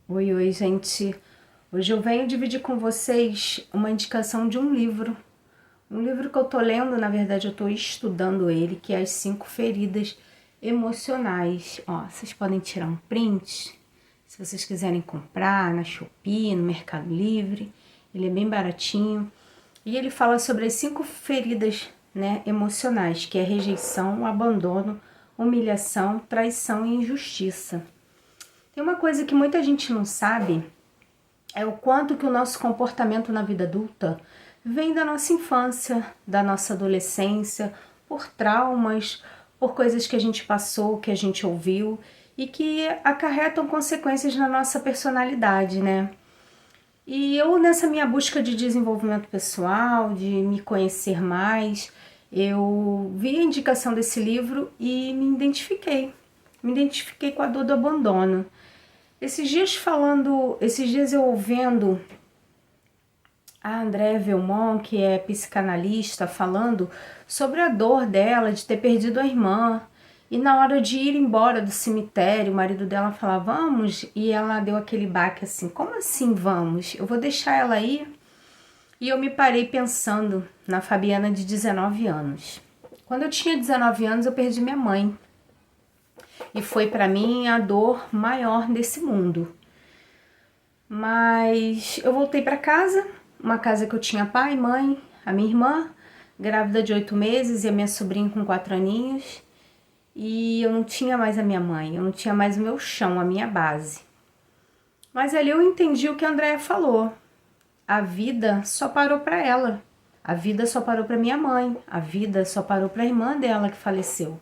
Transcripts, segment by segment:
Oi, oi, gente. Hoje eu venho dividir com vocês uma indicação de um livro. Um livro que eu tô lendo, na verdade eu tô estudando ele, que é As Cinco Feridas Emocionais. Ó, vocês podem tirar um print, se vocês quiserem comprar na Shopee, no Mercado Livre. Ele é bem baratinho. E ele fala sobre as cinco feridas, né, emocionais, que é rejeição, abandono, humilhação, traição e injustiça. Tem uma coisa que muita gente não sabe, é o quanto que o nosso comportamento na vida adulta vem da nossa infância, da nossa adolescência, por traumas, por coisas que a gente passou, que a gente ouviu e que acarretam consequências na nossa personalidade, né? E eu, nessa minha busca de desenvolvimento pessoal, de me conhecer mais, eu vi a indicação desse livro e me identifiquei. Me identifiquei com a dor do abandono. Esses dias eu ouvindo a Andréa Velmont, que é psicanalista, falando sobre a dor dela de ter perdido a irmã. E na hora de ir embora do cemitério, o marido dela falava, vamos, e ela deu aquele baque assim, como assim vamos? Eu vou deixar ela ir? E eu me parei pensando na Fabiana de 19 anos. Quando eu tinha 19 anos, eu perdi minha mãe. E foi para mim a dor maior desse mundo. Mas eu voltei para casa, uma casa que eu tinha pai, mãe, a minha irmã, grávida de 8 meses e a minha sobrinha com 4 aninhos. E eu não tinha mais a minha mãe, eu não tinha mais o meu chão, a minha base. Mas ali eu entendi o que a Andréia falou. A vida só parou para ela. A vida só parou para minha mãe. A vida só parou para a irmã dela que faleceu.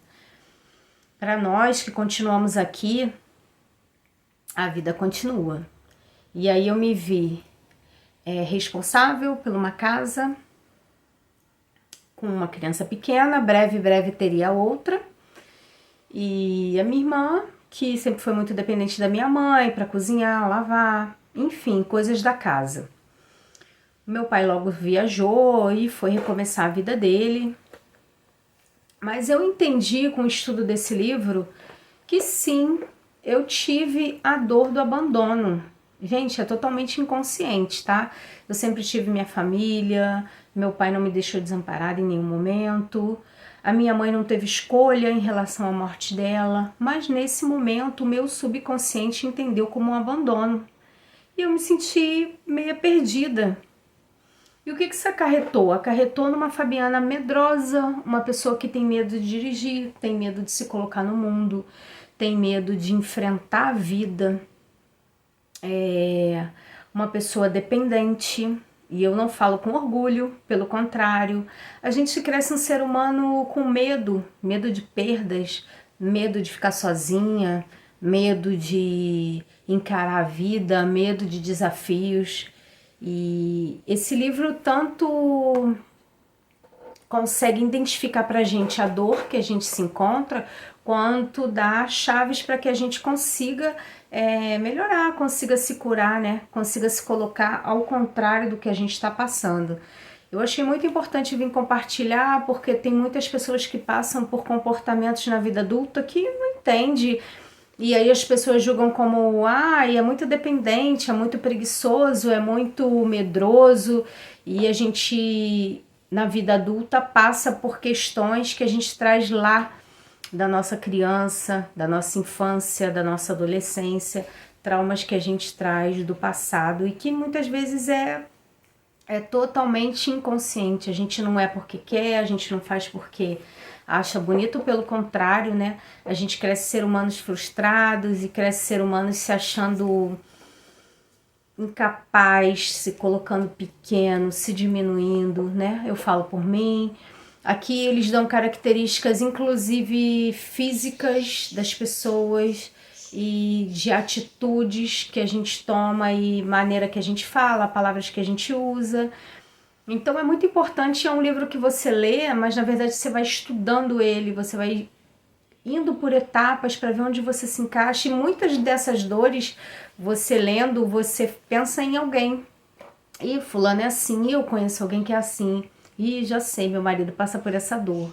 Para nós que continuamos aqui, a vida continua. E aí eu me vi responsável por uma casa com uma criança pequena, breve teria outra. E a minha irmã, que sempre foi muito dependente da minha mãe para cozinhar, lavar, enfim, coisas da casa. Meu pai logo viajou e foi recomeçar a vida dele. Mas eu entendi com o estudo desse livro que sim, eu tive a dor do abandono. Gente, é totalmente inconsciente, tá? Eu sempre tive minha família, meu pai não me deixou desamparada em nenhum momento, a minha mãe não teve escolha em relação à morte dela, mas nesse momento o meu subconsciente entendeu como um abandono. E eu me senti meio perdida. E o que isso acarretou? Acarretou numa Fabiana medrosa, uma pessoa que tem medo de dirigir, tem medo de se colocar no mundo, tem medo de enfrentar a vida, uma pessoa dependente. E eu não falo com orgulho, pelo contrário. A gente cresce um ser humano com medo, medo de perdas, medo de ficar sozinha, medo de encarar a vida, medo de desafios. E esse livro tanto consegue identificar para a gente a dor que a gente se encontra, quanto dá chaves para que a gente consiga melhorar, consiga se curar, né? Consiga se colocar ao contrário do que a gente está passando. Eu achei muito importante vir compartilhar, porque tem muitas pessoas que passam por comportamentos na vida adulta que não entende. E aí as pessoas julgam como, é muito dependente, é muito preguiçoso, é muito medroso. E a gente, na vida adulta, passa por questões que a gente traz lá da nossa criança, da nossa infância, da nossa adolescência, traumas que a gente traz do passado e que muitas vezes é totalmente inconsciente. A gente não é porque quer, a gente não faz porque acha bonito, pelo contrário, né? A gente cresce ser humanos frustrados e cresce ser humanos se achando incapaz, se colocando pequeno, se diminuindo, né? Eu falo por mim. Aqui eles dão características, inclusive físicas das pessoas e de atitudes que a gente toma e maneira que a gente fala, palavras que a gente usa. Então é muito importante, é um livro que você lê, mas na verdade você vai estudando ele, você vai indo por etapas para ver onde você se encaixa. E muitas dessas dores, você lendo, você pensa em alguém. E fulano é assim, eu conheço alguém que é assim. E já sei, meu marido passa por essa dor.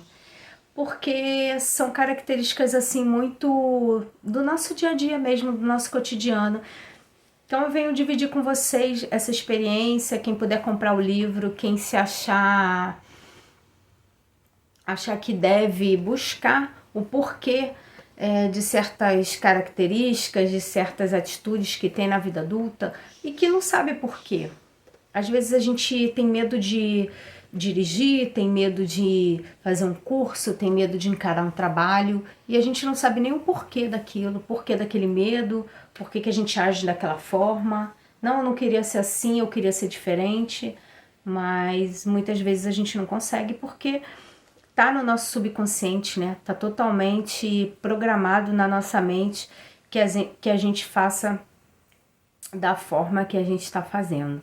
Porque são características assim muito do nosso dia a dia mesmo, do nosso cotidiano. Então eu venho dividir com vocês essa experiência. Quem puder comprar o livro, quem se achar que deve buscar o porquê de certas características, de certas atitudes que tem na vida adulta e que não sabe porquê. Às vezes a gente tem medo de dirigir, tem medo de fazer um curso, tem medo de encarar um trabalho e a gente não sabe nem o porquê daquilo, porquê daquele medo, porquê que a gente age daquela forma. Não, eu não queria ser assim, eu queria ser diferente, mas muitas vezes a gente não consegue porque tá no nosso subconsciente, né? Tá totalmente programado na nossa mente que a gente faça da forma que a gente está fazendo,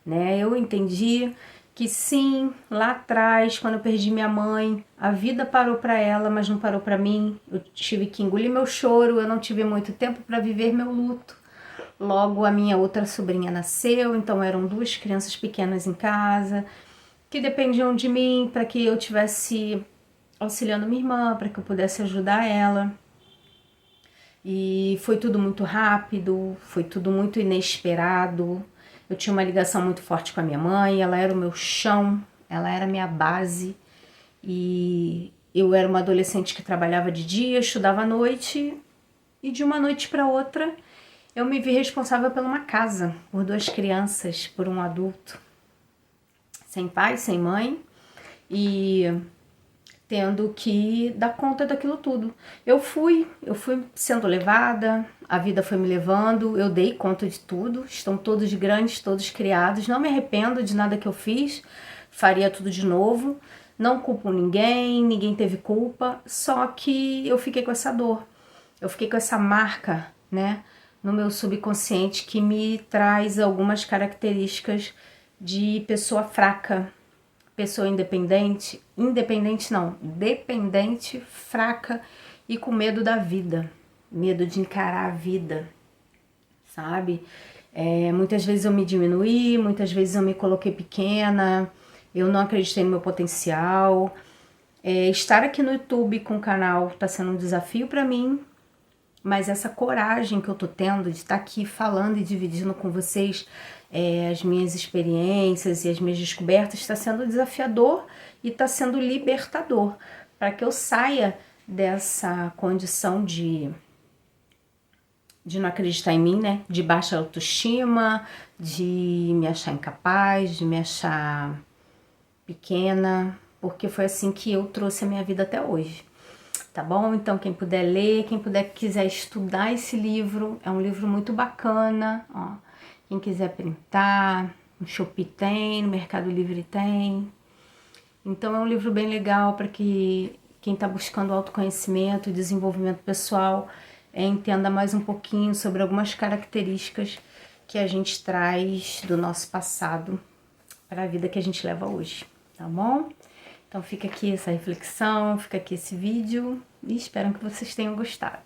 né? Eu entendi que sim, lá atrás, quando eu perdi minha mãe, a vida parou para ela, mas não parou para mim. Eu tive que engolir meu choro, eu não tive muito tempo para viver meu luto. Logo, a minha outra sobrinha nasceu, então eram 2 crianças pequenas em casa, que dependiam de mim para que eu tivesse auxiliando minha irmã, para que eu pudesse ajudar ela. E foi tudo muito rápido, foi tudo muito inesperado. Eu tinha uma ligação muito forte com a minha mãe, ela era o meu chão, ela era a minha base. E eu era uma adolescente que trabalhava de dia, estudava à noite, e de uma noite para outra eu me vi responsável por uma casa, por 2 crianças, por um adulto, sem pai, sem mãe, e tendo que dar conta daquilo tudo. Eu fui sendo levada, a vida foi me levando, eu dei conta de tudo, estão todos grandes, todos criados, não me arrependo de nada que eu fiz, faria tudo de novo, não culpo ninguém, ninguém teve culpa, só que eu fiquei com essa dor, eu fiquei com essa marca, né, no meu subconsciente que me traz algumas características de pessoa fraca, pessoa independente, dependente, fraca e com medo da vida, medo de encarar a vida, sabe? Muitas vezes eu me diminuí, muitas vezes eu me coloquei pequena, eu não acreditei no meu potencial. Estar aqui no YouTube com o canal tá sendo um desafio para mim, mas essa coragem que eu tô tendo de estar aqui falando e dividindo com vocês as minhas experiências e as minhas descobertas está sendo desafiador e está sendo libertador para que eu saia dessa condição de não acreditar em mim, né? De baixa autoestima, de me achar incapaz, de me achar pequena, porque foi assim que eu trouxe a minha vida até hoje. Tá bom? Então quem puder ler, quem quiser estudar esse livro, é um livro muito bacana, ó. Quem quiser printar, no Shopee tem, no Mercado Livre tem. Então é um livro bem legal para que quem está buscando autoconhecimento e desenvolvimento pessoal entenda mais um pouquinho sobre algumas características que a gente traz do nosso passado para a vida que a gente leva hoje, tá bom? Então fica aqui essa reflexão, fica aqui esse vídeo e espero que vocês tenham gostado.